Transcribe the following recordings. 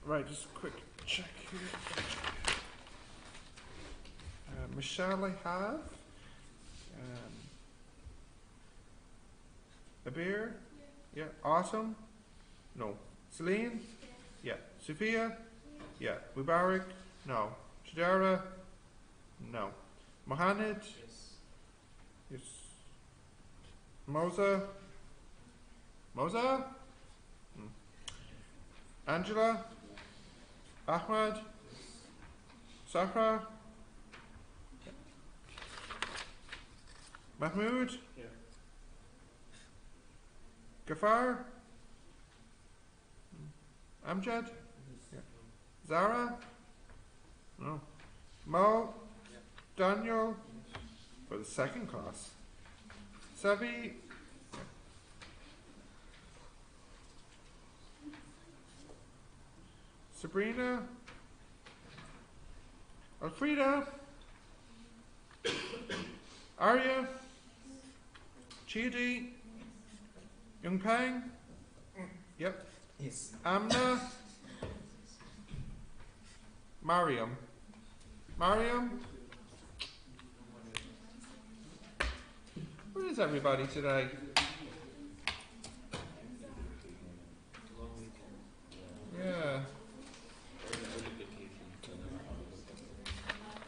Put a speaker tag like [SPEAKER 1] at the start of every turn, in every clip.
[SPEAKER 1] Right, just a quick check here. Michelle, I have. Abir? Yeah. Autumn? No. Celine? Yeah. Sophia? Yeah. Mubarak? No. Shadara? No. Mohammed? Yes. Moza? Moza? Angela? Ahmad? Sahra? Mahmoud?
[SPEAKER 2] Yeah.
[SPEAKER 1] Gafar? Amjad? Yeah. Zara? No. Mo?
[SPEAKER 2] Yeah.
[SPEAKER 1] Daniel? For the second class. Savi? Sabrina? Alfreda? Arya? Chidi? Young Pang? Yep.
[SPEAKER 2] Yes.
[SPEAKER 1] Amna? Mariam? Mariam? Where is everybody today? Yeah.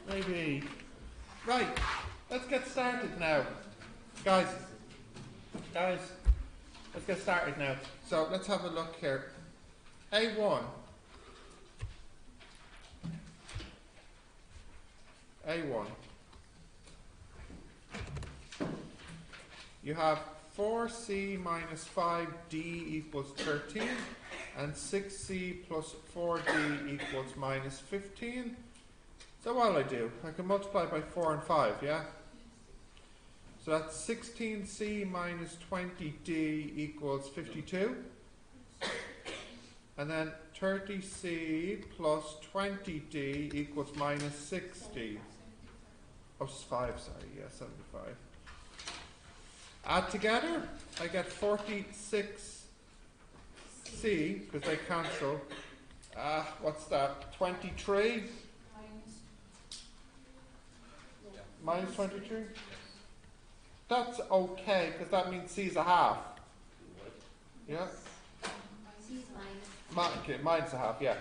[SPEAKER 1] Maybe. Right, let's get started now. Guys, let's get started now. So let's have a look here. A1. You have 4c minus 5d equals 13 and 6c plus 4d equals minus 15. So what will I do? I can multiply by 4 and 5, yeah? So that's 16c minus 20d equals 52. And then 30c plus 20d equals minus 60. Oh, 5, sorry, yeah, 75. Add together, I get 46c, because they cancel. What's that? 23? Minus 23? That's okay, because that means c is a half. Yeah? Okay, minus a half, yeah.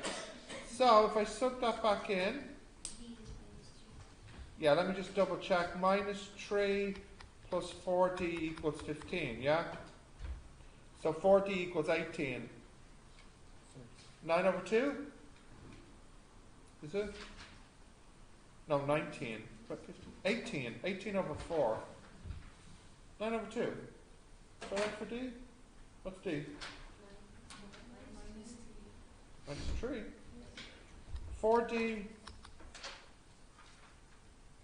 [SPEAKER 1] So, if I sub that back in, yeah, let me just double check. Minus 3 plus 4d equals 15, yeah? So 4d equals 18. 9 over 2? Is it? No, 19. What, 15? 18. 18 over 4. 9 over 2. Is that right for d? What's d? Minus 3. 4d.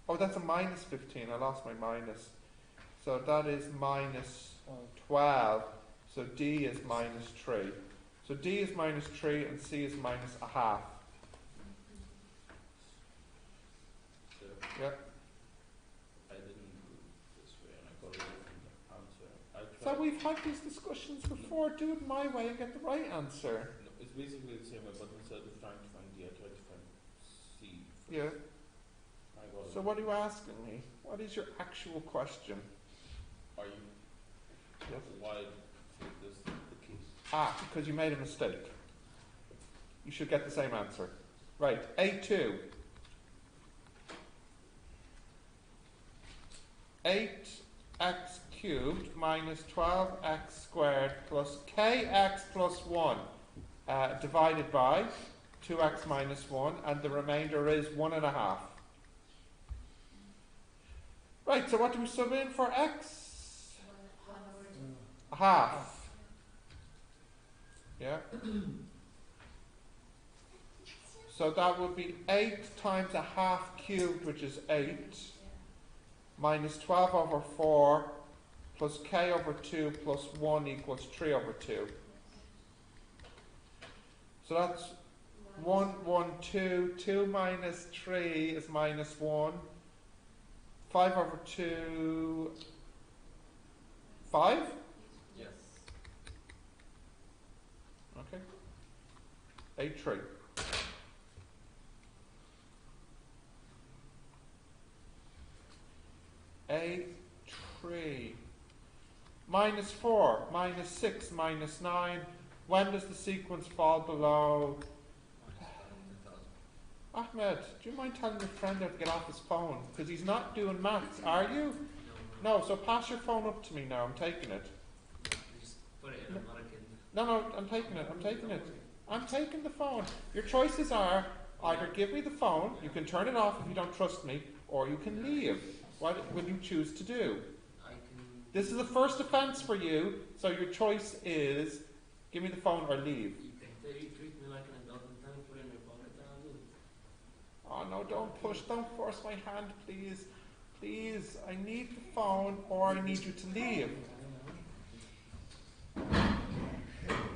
[SPEAKER 1] Oh, that's a minus 15. I lost my minus. So that is minus 12. So d is minus 3. So d is minus 3 and c is minus a half.
[SPEAKER 2] So
[SPEAKER 1] Yeah.
[SPEAKER 2] I didn't do it this way and I got a different answer.
[SPEAKER 1] So we've had these discussions before. Do it my way and get the right answer.
[SPEAKER 2] No, it's basically the same way, but instead of trying to find D, I tried to find C.
[SPEAKER 1] Yeah.
[SPEAKER 2] I got it.
[SPEAKER 1] So what are you asking me? What is your actual question?
[SPEAKER 2] Are you?
[SPEAKER 1] Yes.
[SPEAKER 2] Why is this the case?
[SPEAKER 1] Because you made a mistake. You should get the same answer. Right, A2. 8x cubed minus 12x squared plus kx plus 1 divided by 2x minus 1, and the remainder is 1.5. Right, so what do we sub in for x? A half. Yeah? So that would be 8 times a half cubed, which is 8, minus 12 over 4, plus k over 2 plus 1 equals 3 over 2. So that's 1, 1, 2. 2 minus 3 is minus 1. 5 over 2, 5?
[SPEAKER 2] Yes.
[SPEAKER 1] Okay. 8, 3. minus 4, minus 6, minus 9. When does the sequence fall below? Ahmed, do you mind telling your friend how to get off his phone? Because he's not doing maths, are you? No, so pass your phone up to me now. I'm taking it.
[SPEAKER 3] Just put it in, I'm not a kid.
[SPEAKER 1] No, I'm taking it. I'm taking it. I'm taking the phone. Your choices are either give me the phone, you can turn it off if you don't trust me, or you can leave. What will you choose to do?
[SPEAKER 3] I can.
[SPEAKER 1] This is the first offence for you, so your choice is give me the phone or leave.
[SPEAKER 3] You can treat me like an adult and then put it in your pocket and I'll do it.
[SPEAKER 1] Oh no, don't force my hand, please. Please, I need the phone or I need you to leave.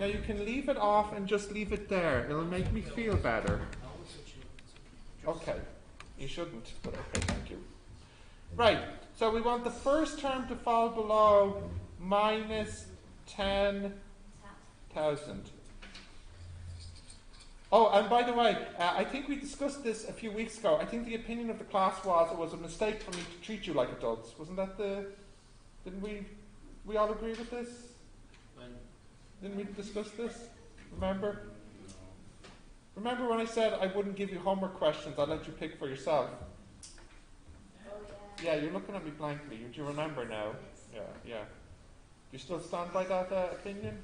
[SPEAKER 1] Now you can leave it off and just leave it there. It'll make me feel better. Okay, you shouldn't, but okay, thank you. Right, so we want the first term to fall below minus 10,000. Oh, and by the way, I think we discussed this a few weeks ago. I think the opinion of the class was it was a mistake for me to treat you like adults. Wasn't that didn't we all agree with this?
[SPEAKER 3] When?
[SPEAKER 1] Didn't we discuss this? Remember? Remember when I said I wouldn't give you homework questions, I'd let you pick for yourself?
[SPEAKER 4] Oh,
[SPEAKER 1] Yeah, you're looking at me blankly. Do you remember now? Yeah. Do you still stand by that opinion?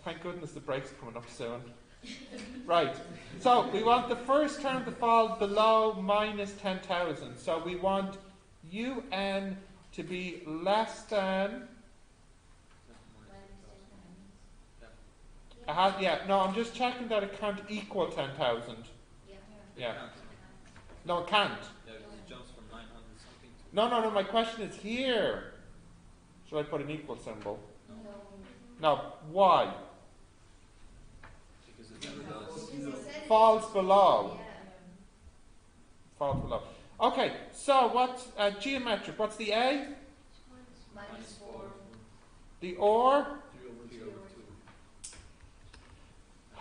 [SPEAKER 1] Thank goodness the break's coming up soon. Right, so we want the first term to fall below minus 10,000. So we want UN to be less than... no, I'm just checking that it can't equal 10,000. Yeah. No, it can't.
[SPEAKER 2] Yeah, it jumps from 900 something to...
[SPEAKER 1] No, my question is here. Should I put an equal symbol?
[SPEAKER 2] No.
[SPEAKER 1] No, why?
[SPEAKER 2] Because it never does.
[SPEAKER 1] Falls below. Falls below. Okay, so what's geometric? What's the A?
[SPEAKER 4] Minus 4.
[SPEAKER 1] The OR?
[SPEAKER 2] 3 over 2.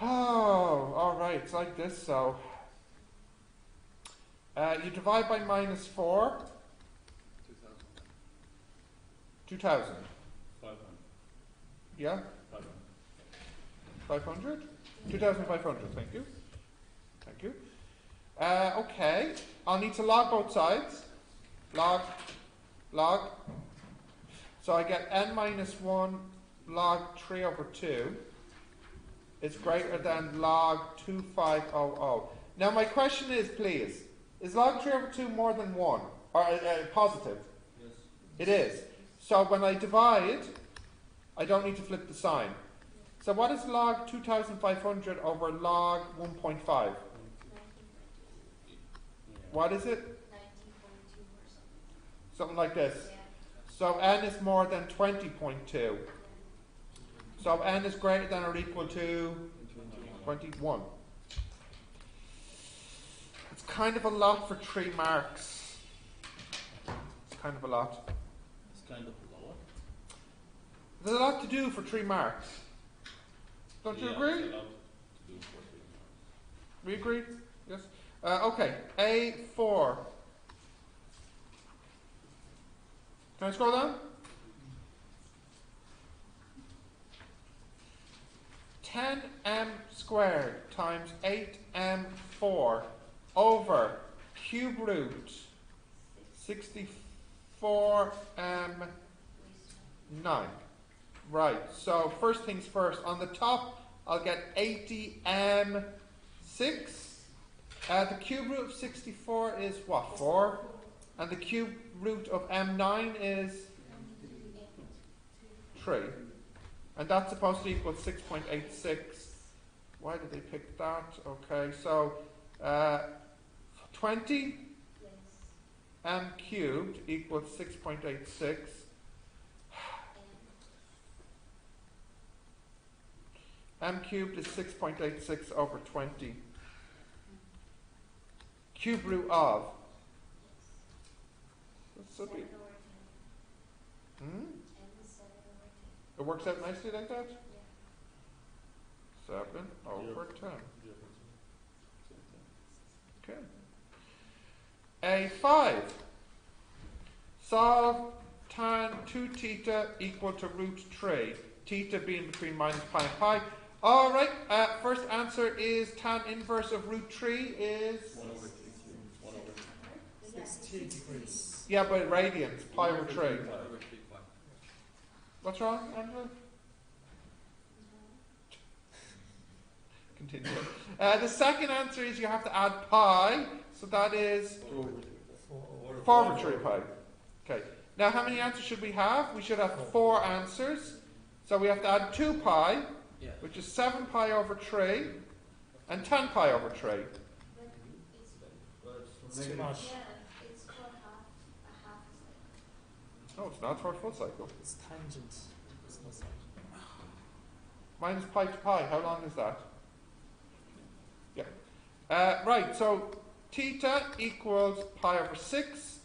[SPEAKER 1] Oh, alright, it's like this, so. You divide by minus 4.
[SPEAKER 2] 2000.
[SPEAKER 1] 2,000.
[SPEAKER 2] 500.
[SPEAKER 1] Yeah? 500? 2,500, thank you. Thank you. Okay, I'll need to log both sides. Log. So I get n minus 1 log 3 over 2 is greater than log 2500. Now my question is, please, is log 3 over 2 more than 1? Or positive?
[SPEAKER 2] Yes.
[SPEAKER 1] It is. So when I divide, I don't need to flip the sign. So what is log 2,500 over log 1.5? What is it?
[SPEAKER 4] 19.2 or
[SPEAKER 1] Something like this.
[SPEAKER 4] something.
[SPEAKER 1] So n is more than 20.2. So n is greater than or equal to 21. It's kind of a lot for 3 marks. It's kind of a lot.
[SPEAKER 2] It's kind of lower.
[SPEAKER 1] There's a lot to do for 3 marks. Don't you agree?
[SPEAKER 2] It's allowed to do 4 marks.
[SPEAKER 1] We agree? Yes? Okay, A4. Can I scroll down? 10m squared times 8m4 over cube root 64m9. Right, so first things first. On the top, I'll get 80m6. The cube root of 64 is what? 4? And the cube root of m9 is 3. And that's supposed to equal 6.86. Why did they pick that? Okay, so 20 m cubed equals 6.86. M cubed is 6.86 over 20. Cube root of. That should be. It works out nicely like that? 7 over 10. Okay. A5. Solve tan 2 theta equal to root 3. Theta being between minus pi and pi. Alright, first answer is tan inverse of root 3 is...
[SPEAKER 2] 1 over 3. 1 over 3.
[SPEAKER 5] 60 degrees.
[SPEAKER 1] Yeah, but radians, pi over 3.
[SPEAKER 2] Pi over 3 pi.
[SPEAKER 1] What's wrong, Angela? Continue. The second answer is you have to add pi, so that is
[SPEAKER 2] 4 over 3.
[SPEAKER 1] 4 over 3 pi. Okay. Now, how many answers should we have? We should have 4 answers. So we have to add 2 pi,
[SPEAKER 2] Yeah.
[SPEAKER 1] which is 7 pi over 3, and 10 pi over 3.
[SPEAKER 4] But
[SPEAKER 5] It's too much.
[SPEAKER 4] yeah, it's for a half cycle.
[SPEAKER 1] No, it's not for a full cycle.
[SPEAKER 5] It's tangent. It's not cycle.
[SPEAKER 1] Minus pi to pi, how long is that? Yeah. Right, so theta equals pi over 6,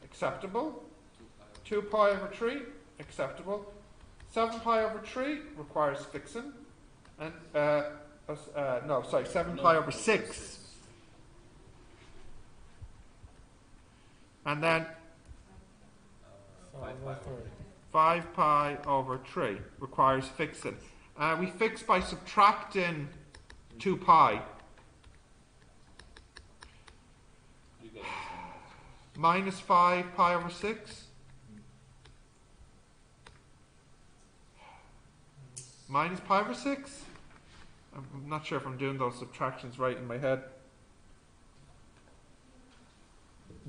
[SPEAKER 1] acceptable. 2 pi over 3, acceptable. 7 pi over 3 requires fixing. And, 7 pi over 6. And then 5 pi over 3 requires fixing. We fix by subtracting 2 pi.
[SPEAKER 2] You get the same answer.
[SPEAKER 1] Minus 5 pi over 6. Minus pi over 6? I'm not sure if I'm doing those subtractions right in my head.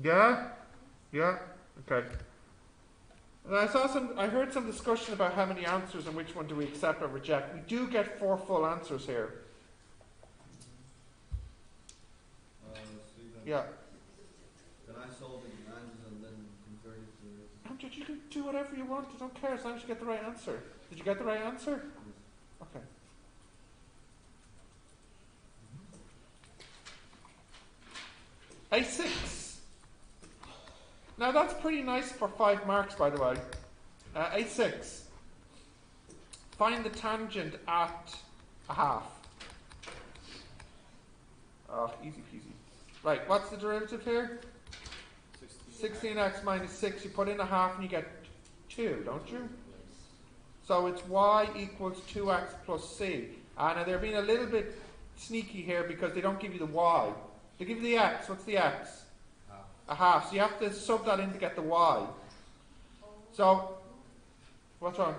[SPEAKER 1] Yeah? Yeah? Okay. And I heard some discussion about how many answers and which one do we accept or reject. We do get 4 full answers here. Yeah.
[SPEAKER 6] Can I solve it in answers and then convert it to...
[SPEAKER 1] Andrew, you can do whatever you want. I don't care as long as you get the right answer. Did you get the right answer? Okay. A6. Now that's pretty nice for 5 marks, by the way. A6. Find the tangent at a half. Oh, easy peasy. Right, what's the derivative here? 16x minus 6. You put in a half and you get 2, don't you? So it's y equals 2x plus c. Now they're being a little bit sneaky here because they don't give you the y. They give you the x. What's the x? A half. So you have to sub that in to get the y. So, what's wrong?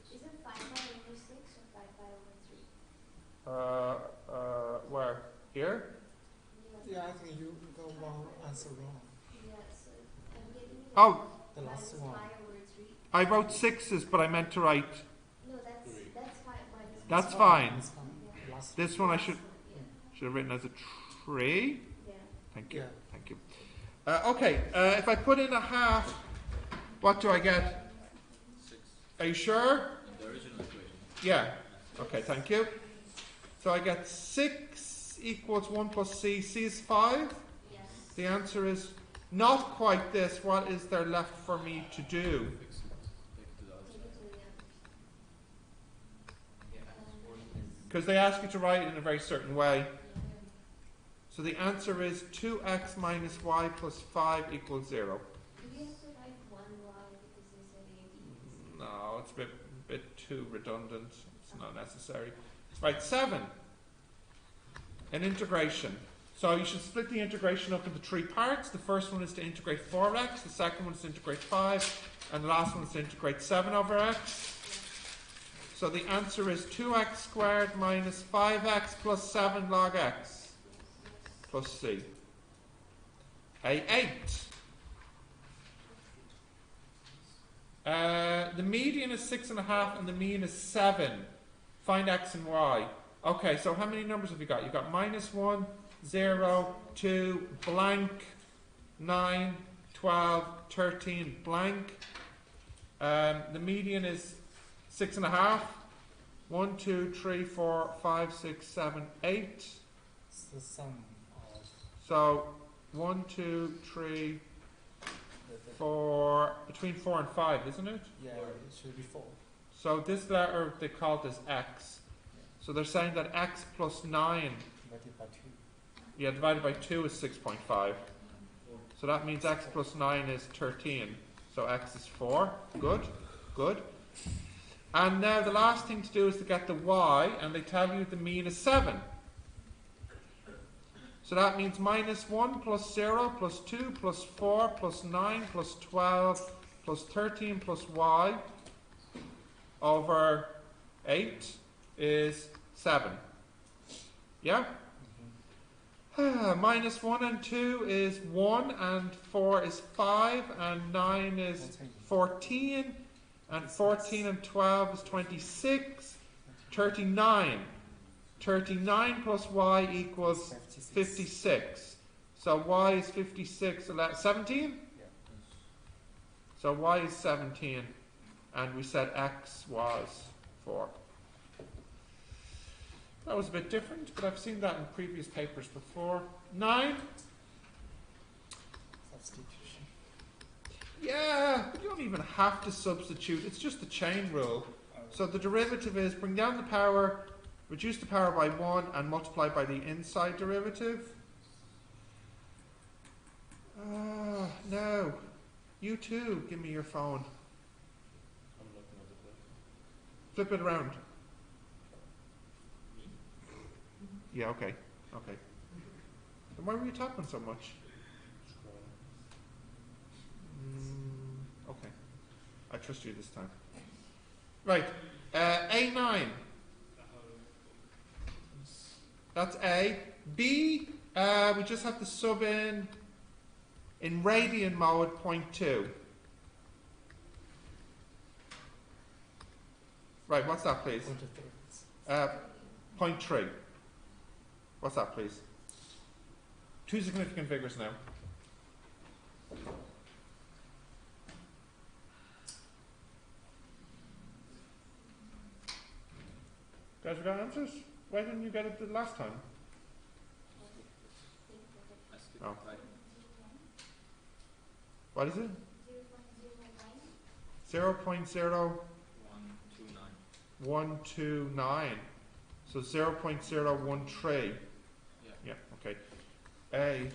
[SPEAKER 4] Is it 5 pi over 6 or 5 pi over 3?
[SPEAKER 1] Where? Here?
[SPEAKER 5] Yeah, I think you got one answer wrong.
[SPEAKER 4] Yeah, so I'm getting it.
[SPEAKER 1] Oh,
[SPEAKER 5] The last
[SPEAKER 4] minus
[SPEAKER 5] one.
[SPEAKER 4] pi over 3.
[SPEAKER 1] I wrote 6's, but I meant to write.
[SPEAKER 4] No, that's 5 minus
[SPEAKER 1] That's
[SPEAKER 5] Oh,
[SPEAKER 1] fine.
[SPEAKER 5] this one. Last
[SPEAKER 1] This one I should
[SPEAKER 4] Yeah.
[SPEAKER 1] have written as a 3.
[SPEAKER 4] Yeah.
[SPEAKER 1] Thank you.
[SPEAKER 5] Yeah.
[SPEAKER 1] Thank you. Okay, if I put in a half, what do I get?
[SPEAKER 2] 6
[SPEAKER 1] Are you sure?
[SPEAKER 2] in the original equation.
[SPEAKER 1] Yeah. Okay, thank you. So I get 6 equals 1 plus c. C is 5.
[SPEAKER 4] Yes.
[SPEAKER 1] The answer is not quite this. What is there left for me to do?
[SPEAKER 2] Fix it. Take it to the other
[SPEAKER 4] Take it
[SPEAKER 2] side.
[SPEAKER 4] to the
[SPEAKER 1] Because they ask you to write it in a very certain way. So the answer is 2x minus y plus 5 equals 0.
[SPEAKER 4] Do we have to write 1 y because they said a, b?
[SPEAKER 1] No, it's a bit too redundant. It's not necessary. Right, 7. An integration. So you should split the integration up into 3 parts. The first one is to integrate 4x, the second one is to integrate 5, and the last one is to integrate 7 over x. So the answer is 2x squared minus 5x plus 7 log x plus c. A8. The median is 6.5 and the mean is 7. Find x and y. Okay, so how many numbers have you got? You've got minus 1, 0, 2, blank, 9, 12, 13, blank. The median is 6.5. 1, 2, 3, 4, 5, 6, 7, 8.
[SPEAKER 5] It's the sum of
[SPEAKER 1] So 1, 2, 3, 4, between 4 and 5, isn't it?
[SPEAKER 5] yeah, it should be 4.
[SPEAKER 1] So this letter, they call this x. So they're saying that x plus 9,
[SPEAKER 5] Divided by 2.
[SPEAKER 1] yeah, divided by 2 is 6.5. So that means x plus 9 is 13. So x is 4. Good, good. And now the last thing to do is to get the y, and they tell you the mean is 7. So that means minus 1 plus 0 plus 2 plus 4 plus 9 plus 12 plus 13 plus y over 8 is 7. Yeah? Minus 1 and 2 is 1, and 4 is 5, and 9 is 14, and 14 and 12 is 26, 39. 39 plus y equals 56. So y is 56, 17? So y is 17, and we said x was 4. That was a bit different, but I've seen that in previous papers before. 9?
[SPEAKER 5] Substitution.
[SPEAKER 1] Yeah, but you don't even have to substitute. It's just the chain rule. So the derivative is bring down the power, reduce the power by 1, and multiply by the inside derivative. No. You too, give me your phone.
[SPEAKER 2] I'm looking at the question.
[SPEAKER 1] Flip it around. Yeah, okay. Okay. Then why were you tapping so much? Okay. I trust you this time. Right. A9. That's A. B, we just have to sub in radian mode 0.2. Right, what's that, please? 0.3. What's that, please? Two significant figures now. Guys, we got answers? Why didn't you get it the last time?
[SPEAKER 2] I skipped
[SPEAKER 1] Oh.
[SPEAKER 2] by
[SPEAKER 1] What is it?
[SPEAKER 4] 0.09.
[SPEAKER 1] 0.0129.
[SPEAKER 2] 129.
[SPEAKER 1] So 0.013.
[SPEAKER 2] Yeah.
[SPEAKER 1] Okay. A.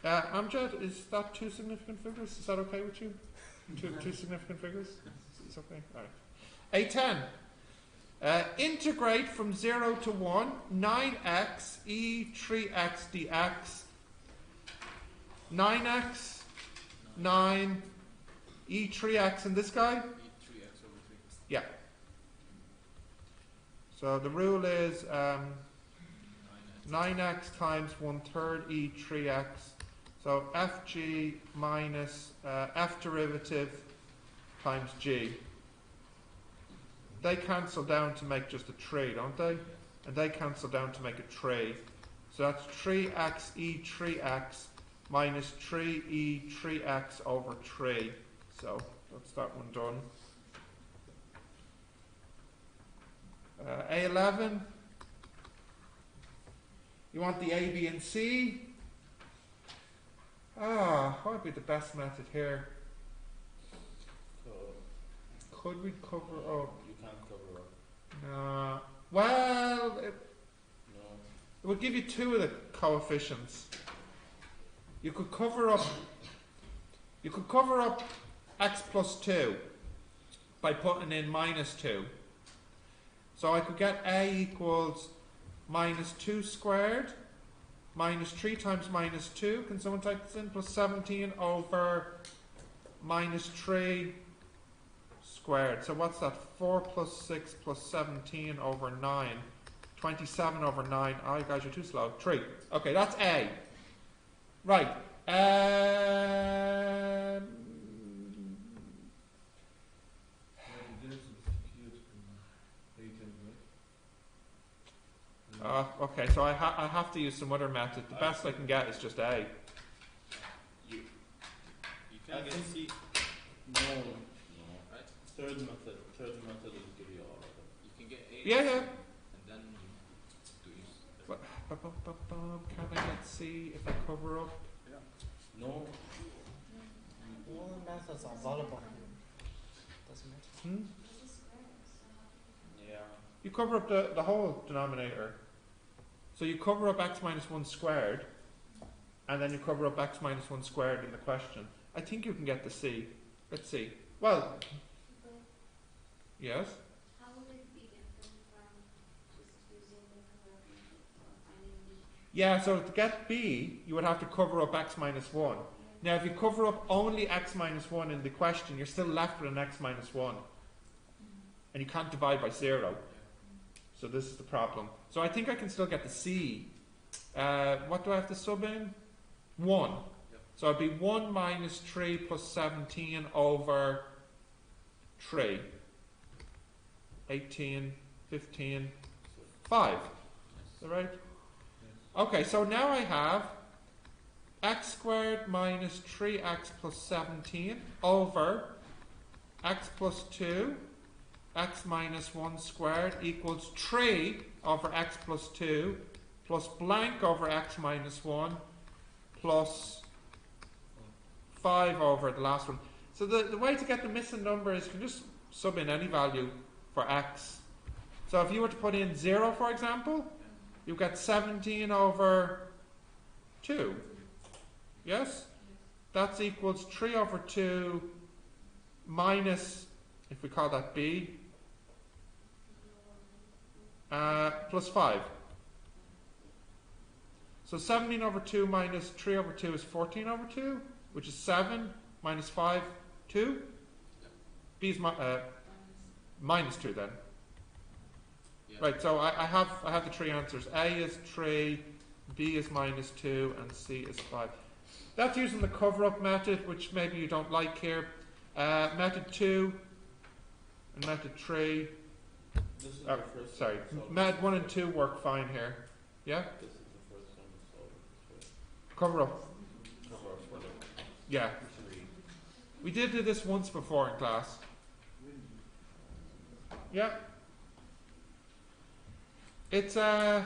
[SPEAKER 1] Amjad, is that two significant figures? Is that okay with you? Two significant figures? It's okay? Alright. A10. Integrate from 0 to 1, 9x, e 3x dx, 9x, 9, e 3x, and this guy?
[SPEAKER 2] E 3x over 3.
[SPEAKER 1] Yeah. So the rule is 9x times 1/3 e 3x. So fg minus f derivative times g. They cancel down to make just a 3, don't they? And they cancel down to make a 3. So that's 3x e 3x minus 3e 3x over 3. So that's that one done. A11. You want the A, B, and C? What would be the best method here?
[SPEAKER 2] So
[SPEAKER 1] Could we cover up?
[SPEAKER 2] you can't cover up.
[SPEAKER 1] No. Well, it
[SPEAKER 2] No.
[SPEAKER 1] would give you two of the coefficients. You could cover up. You could cover up x plus 2 by putting in minus 2. So I could get A equals minus 2 squared minus 3 times minus 2. Can someone type this in? Plus 17 over minus 3 squared. So what's that? 4 plus 6 plus 17 over 9. 27 over 9. Oh, you guys are too slow. 3. Okay, that's A. Right. Okay, so I have to use some other method. The best I can get is just A.
[SPEAKER 2] You
[SPEAKER 6] I
[SPEAKER 2] can get
[SPEAKER 6] think-
[SPEAKER 2] C.
[SPEAKER 6] No,
[SPEAKER 2] Right?
[SPEAKER 6] third method will give you all of them.
[SPEAKER 2] You can get A.
[SPEAKER 1] Yeah, yeah.
[SPEAKER 2] And then do use.
[SPEAKER 1] Can I get C if I cover up?
[SPEAKER 6] No,
[SPEAKER 5] All methods are available here. Doesn't matter.
[SPEAKER 2] Yeah.
[SPEAKER 1] You cover up the whole denominator. So you cover up x minus 1 squared. and then you cover up x minus 1 squared in the question, I think you can get the C. Let's see. Well,
[SPEAKER 4] But
[SPEAKER 1] yes?
[SPEAKER 4] how will it be different from just using the correct method for finding B?
[SPEAKER 1] Yeah, so to get B, you would have to cover up x minus 1. Now, if you cover up only x minus 1 in the question, you're still left with an x minus 1. And you can't divide by 0. So this is the problem. So I think I can still get the C. What do I have to sub in? 1. So it'd be 1 minus 3 plus 17 over 3. 18, 15, 5. Is that right? Okay, so now I have x squared minus 3x plus 17 over x plus 2, x minus 1 squared equals 3 over x plus 2 plus blank over x minus 1 plus 5 over the last one. So the way to get the missing number is you can just sub in any value for x. So if you were to put in 0, for example, you get 17 over 2. Yes? That's equals 3 over 2 minus, if we call that b, plus 5. So 17 over 2 minus 3 over 2 is 14 over 2, which is 7 minus 5, 2. B is minus 2 then.
[SPEAKER 2] Yeah.
[SPEAKER 1] Right, so I have the three answers. A is 3, B is minus 2, and C is 5. That's using the cover-up method, which maybe you don't like here. Method 2 and method 3.
[SPEAKER 2] This is the first
[SPEAKER 1] Sorry,
[SPEAKER 2] one solved
[SPEAKER 1] method
[SPEAKER 2] this
[SPEAKER 1] 1 and
[SPEAKER 2] way.
[SPEAKER 1] 2 work fine here. Yeah?
[SPEAKER 2] This is the first one solved this way.
[SPEAKER 1] Cover-up.
[SPEAKER 2] Cover up for the
[SPEAKER 1] Yeah.
[SPEAKER 2] 3.
[SPEAKER 1] We did do this once before in class. Yeah. It's fine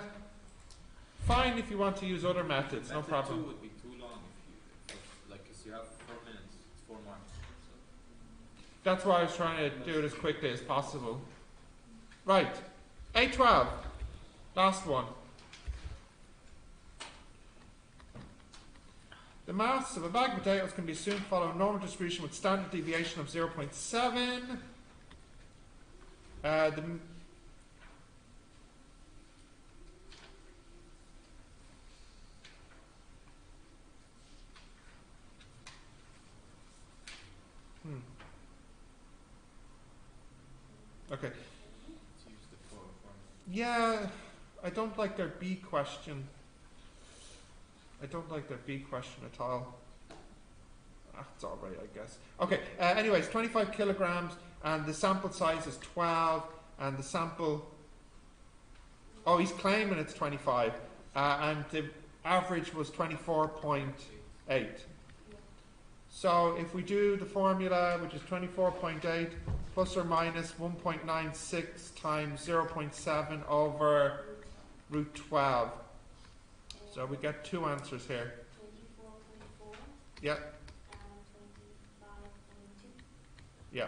[SPEAKER 1] if you want to use other methods, no
[SPEAKER 2] Method
[SPEAKER 1] problem.
[SPEAKER 2] 2 would be too long if like, cause you have 4 minutes, it's 4 marks. So.
[SPEAKER 1] That's why I was trying to do it as quickly as possible. Right. A12. Last one. The mass of a bag of potatoes can be assumed to follow a normal distribution with standard deviation of 0.7. Okay.
[SPEAKER 2] Let's use the formula.
[SPEAKER 1] Yeah, I don't like their B question. I don't like their B question at all. That's alright, I guess. Okay, anyways, 25 kilograms, and the sample size is 12, and the sample... Oh, he's claiming it's 25, and the average was 24.8. So if we do the formula, which is 24.8 plus or minus 1.96 times 0.7 over root 12. So we get two answers here.
[SPEAKER 4] 24.4
[SPEAKER 1] Yeah,
[SPEAKER 4] and 25.2.
[SPEAKER 1] yeah.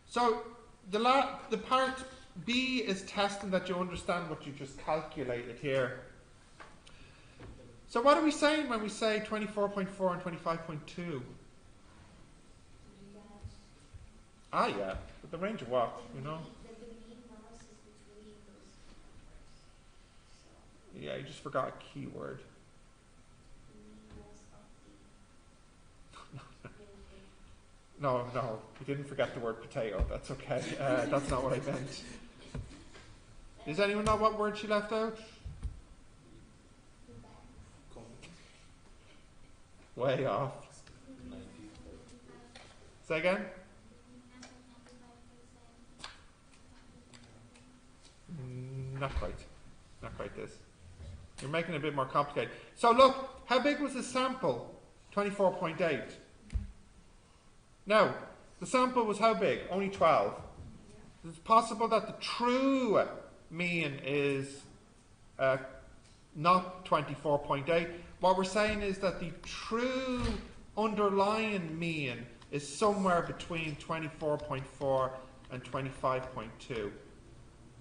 [SPEAKER 1] So the part B is testing that you understand what you just calculated here. So what are we saying when we say 24.4 and 25.2? Ah, yeah, but the range of what, you know?
[SPEAKER 4] The mean mass is between those numbers. So
[SPEAKER 1] Yeah, you just forgot a keyword.
[SPEAKER 4] the mean mass of the
[SPEAKER 1] No, you didn't forget the word potato. That's okay. That's not what I meant. Does anyone know what word she left out? Way off.
[SPEAKER 2] 90.
[SPEAKER 1] Say again? Not quite. Not quite this. You're making it a bit more complicated. So look, how big was the sample? 24.8. Now, the sample was how big? Only 12. It's possible that the true mean is not 24.8. What we're saying is that the true underlying mean is somewhere between 24.4 and 25.2.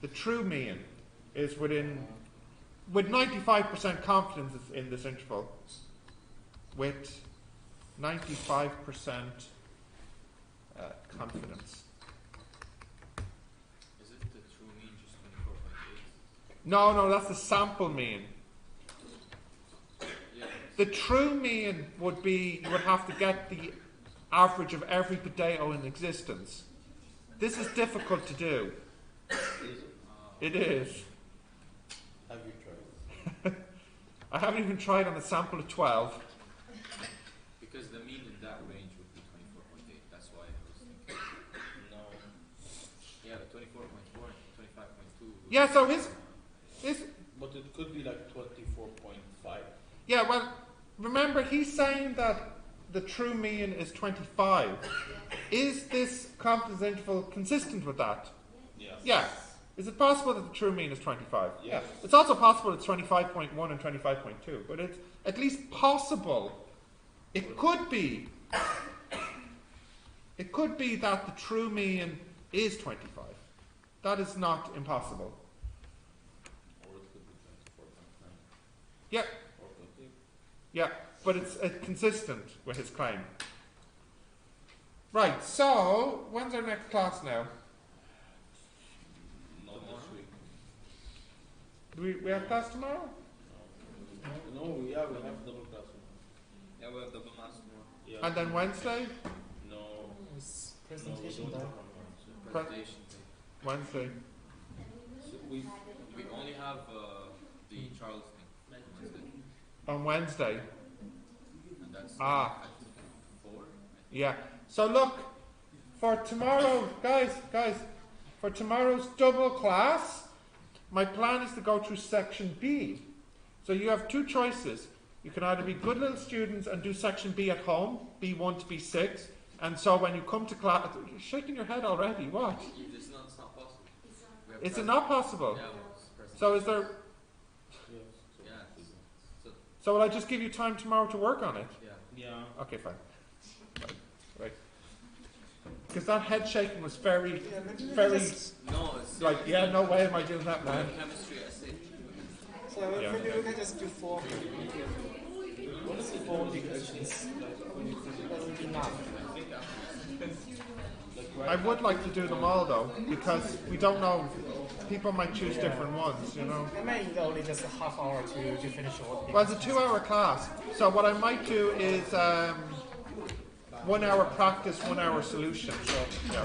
[SPEAKER 1] The true mean is within with 95% confidence in this interval. With 95% confidence.
[SPEAKER 2] Is it the true mean just 24.8?
[SPEAKER 1] No, that's the sample mean.
[SPEAKER 2] Yeah.
[SPEAKER 1] The true mean would be, you would have to get the average of every potato in existence. This is difficult to do.
[SPEAKER 2] Is it?
[SPEAKER 1] It is.
[SPEAKER 2] Have you tried?
[SPEAKER 1] I haven't even tried on a sample of 12.
[SPEAKER 2] Because the mean in that range would be 24.8. That's why I was thinking. No. Yeah, 24.4 and 25.2.
[SPEAKER 1] Yeah, so his.
[SPEAKER 2] But it could be like 24.5.
[SPEAKER 1] Yeah, well, remember he's saying that the true mean is 25. Is this confidence interval consistent with that?
[SPEAKER 2] Yeah.
[SPEAKER 1] Yeah. Is it possible that the true mean is 25?
[SPEAKER 2] Yes.
[SPEAKER 1] Yeah. It's also possible it's 25.1 and 25.2, but it's at least possible. It could be. It could be that the true mean is 25. That is not impossible.
[SPEAKER 2] Or it could be 24.9.
[SPEAKER 1] Yeah.
[SPEAKER 2] Or 20.
[SPEAKER 1] Yeah, but it's consistent with his claim. Right, so when's our next class now?
[SPEAKER 2] Not this week.
[SPEAKER 1] Do we have class tomorrow?
[SPEAKER 2] No, we have double class. Yeah, we have double class tomorrow. Yeah.
[SPEAKER 1] And then Wednesday?
[SPEAKER 2] No.
[SPEAKER 5] It's presentation time.
[SPEAKER 2] Presentation day.
[SPEAKER 1] Wednesday.
[SPEAKER 2] So we only have the Charles thing Wednesday.
[SPEAKER 1] On Wednesday.
[SPEAKER 2] And that's
[SPEAKER 1] Ah.
[SPEAKER 2] at 4.
[SPEAKER 1] Yeah. So look, for tomorrow, guys, for tomorrow's double class, my plan is to go through section B. So you have two choices. You can either be good little students and do section B at home, B1 to B6, and so when you come to class, you're shaking your head already, what?
[SPEAKER 2] It's not possible.
[SPEAKER 1] Is it not possible?
[SPEAKER 2] Yeah,
[SPEAKER 1] So is there,
[SPEAKER 2] yeah.
[SPEAKER 1] so will I just give you time tomorrow to work on it?
[SPEAKER 2] Yeah.
[SPEAKER 1] Okay, fine. Right. Because that head shaking was very,
[SPEAKER 5] Yeah, maybe we
[SPEAKER 1] very,
[SPEAKER 5] just,
[SPEAKER 2] No, it's
[SPEAKER 1] like, yeah, no way am I doing that, man.
[SPEAKER 2] chemistry essay.
[SPEAKER 5] so
[SPEAKER 1] Yeah.
[SPEAKER 5] maybe we can just do 4 dictations. That would be enough.
[SPEAKER 1] I would like to do them all though, because we don't know, people might choose different ones, you know.
[SPEAKER 5] I mean, only just a half hour to finish all.
[SPEAKER 1] Well, it's a 2-hour class, so what I might do is 1 hour practice, 1 hour solution. So, yeah.